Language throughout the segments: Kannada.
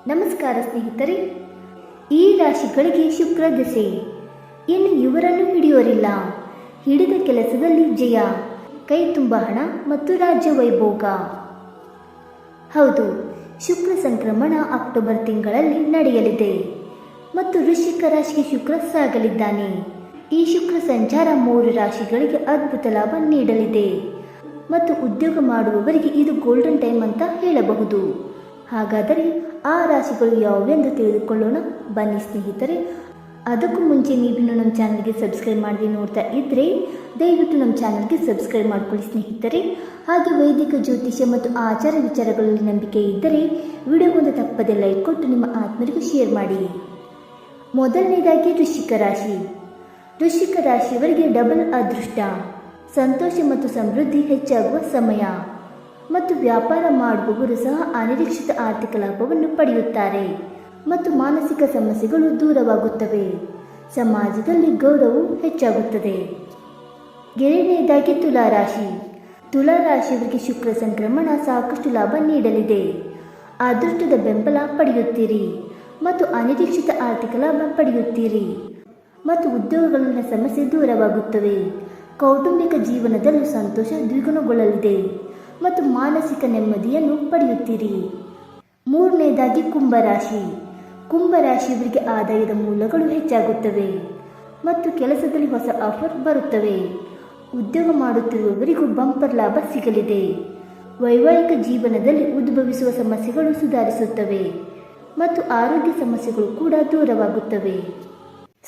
ನಮಸ್ಕಾರ ಸ್ನೇಹಿತರೆ. ಈ ರಾಶಿಗಳಿಗೆ ಶುಕ್ರ ದಶೆ. ಇನ್ನು ಇವರನ್ನು ಹಿಡಿಯೋರಿಲ್ಲ. ಹಿಡಿದ ಕೆಲಸದಲ್ಲಿ ಜಯ, ಕೈ ತುಂಬ ಹಣ ಮತ್ತು ರಾಜ್ಯ ವೈಭೋಗ. ಹೌದು, ಶುಕ್ರ ಸಂಕ್ರಮಣ ಅಕ್ಟೋಬರ್ ತಿಂಗಳಲ್ಲಿ ನಡೆಯಲಿದೆ ಮತ್ತು ವೃಶ್ಚಿಕ ರಾಶಿಗೆ ಶುಕ್ರ ಸಾಗಲಿದ್ದಾನೆ. ಈ ಶುಕ್ರ ಸಂಚಾರ 3 ರಾಶಿಗಳಿಗೆ ಅದ್ಭುತ ಲಾಭ ನೀಡಲಿದೆ ಮತ್ತು ಉದ್ಯೋಗ ಮಾಡುವವರಿಗೆ ಇದು ಗೋಲ್ಡನ್ ಟೈಮ್ ಅಂತ ಹೇಳಬಹುದು. ಹಾಗಾದರೆ ಆ ರಾಶಿಗಳು ಯಾವುವೆಂದು ತಿಳಿದುಕೊಳ್ಳೋಣ ಬನ್ನಿ ಸ್ನೇಹಿತರೆ. ಅದಕ್ಕೂ ಮುಂಚೆ ನೀವಿನ್ನು ನಮ್ಮ ಚಾನಲ್ಗೆ ಸಬ್ಸ್ಕ್ರೈಬ್ ಮಾಡದೆ ನೋಡ್ತಾ ಇದ್ದರೆ ದಯವಿಟ್ಟು ನಮ್ಮ ಚಾನಲ್ಗೆ ಸಬ್ಸ್ಕ್ರೈಬ್ ಮಾಡ್ಕೊಳ್ಳಿ ಸ್ನೇಹಿತರೆ. ಹಾಗೆ ವೈದಿಕ ಜ್ಯೋತಿಷ್ಯ ಮತ್ತು ಆಚಾರ ವಿಚಾರಗಳಲ್ಲಿ ನಂಬಿಕೆ ಇದ್ದರೆ ವಿಡಿಯೋಗೊಂದು ತಪ್ಪದೆ ಲೈಕ್ ಕೊಟ್ಟು ನಿಮ್ಮ ಆತ್ಮರಿಗೂ ಶೇರ್ ಮಾಡಿ. ಮೊದಲನೇದಾಗಿ ವೃಶ್ಚಿಕ ರಾಶಿ. ವೃಶ್ಚಿಕ ರಾಶಿಯವರಿಗೆ ಡಬಲ್ ಅದೃಷ್ಟ, ಸಂತೋಷ ಮತ್ತು ಸಮೃದ್ಧಿ ಹೆಚ್ಚಾಗುವ ಸಮಯ ಮತ್ತು ವ್ಯಾಪಾರ ಮಾಡುವವರು ಸಹ ಅನಿರೀಕ್ಷಿತ ಆರ್ಥಿಕ ಲಾಭವನ್ನು ಪಡೆಯುತ್ತಾರೆ ಮತ್ತು ಮಾನಸಿಕ ಸಮಸ್ಯೆಗಳು ದೂರವಾಗುತ್ತವೆ. ಸಮಾಜದಲ್ಲಿ ಗೌರವವು ಹೆಚ್ಚಾಗುತ್ತದೆ. ಎರಡನೇದಾಗಿ ತುಲಾರಾಶಿ. ತುಲಾರಾಶಿಯವರಿಗೆ ಶುಕ್ರ ಸಂಕ್ರಮಣ ಸಾಕಷ್ಟು ಲಾಭ ನೀಡಲಿದೆ. ಅದೃಷ್ಟದ ಬೆಂಬಲ ಪಡೆಯುತ್ತೀರಿ ಮತ್ತು ಅನಿರೀಕ್ಷಿತ ಆರ್ಥಿಕ ಲಾಭ ಪಡೆಯುತ್ತೀರಿ ಮತ್ತು ಉದ್ಯೋಗಗಳಲ್ಲಿನ ಸಮಸ್ಯೆ ದೂರವಾಗುತ್ತವೆ. ಕೌಟುಂಬಿಕ ಜೀವನದಲ್ಲೂ ಸಂತೋಷ ದ್ವಿಗುಣಗೊಳ್ಳಲಿದೆ ಮತ್ತು ಮಾನಸಿಕ ನೆಮ್ಮದಿಯನ್ನು ಪಡೆಯುತ್ತೀರಿ. ಮೂರನೇದಾಗಿ ಕುಂಭರಾಶಿ. ಕುಂಭರಾಶಿಯವರಿಗೆ ಆದಾಯದ ಮೂಲಗಳು ಹೆಚ್ಚಾಗುತ್ತವೆ ಮತ್ತು ಕೆಲಸದಲ್ಲಿ ಹೊಸ ಆಫರ್ ಬರುತ್ತವೆ. ಉದ್ಯೋಗ ಮಾಡುತ್ತಿರುವವರಿಗೂ ಬಂಪರ್ ಲಾಭ ಸಿಗಲಿದೆ. ವೈವಾಹಿಕ ಜೀವನದಲ್ಲಿ ಉದ್ಭವಿಸುವ ಸಮಸ್ಯೆಗಳು ಸುಧಾರಿಸುತ್ತವೆ ಮತ್ತು ಆರೋಗ್ಯ ಸಮಸ್ಯೆಗಳು ಕೂಡ ದೂರವಾಗುತ್ತವೆ.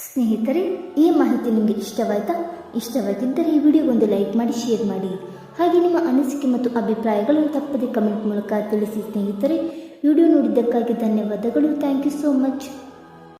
ಸ್ನೇಹಿತರೆ, ಈ ಮಾಹಿತಿ ನಿಮಗೆ ಇಷ್ಟವಾಯಿತಾ? ಇಷ್ಟವಾಗಿದ್ದರೆ ಈ ವಿಡಿಯೋಗೊಂದು ಲೈಕ್ ಮಾಡಿ, ಶೇರ್ ಮಾಡಿ. ಹಾಗೆ ನಿಮ್ಮ ಅನಿಸಿಕೆ ಮತ್ತು ಅಭಿಪ್ರಾಯಗಳನ್ನು ತಪ್ಪದೆ ಕಮೆಂಟ್ ಮೂಲಕ ತಿಳಿಸಿ ಸ್ನೇಹಿತರೆ. ವಿಡಿಯೋ ನೋಡಿದ್ದಕ್ಕಾಗಿ ಧನ್ಯವಾದಗಳು. Thank you so much.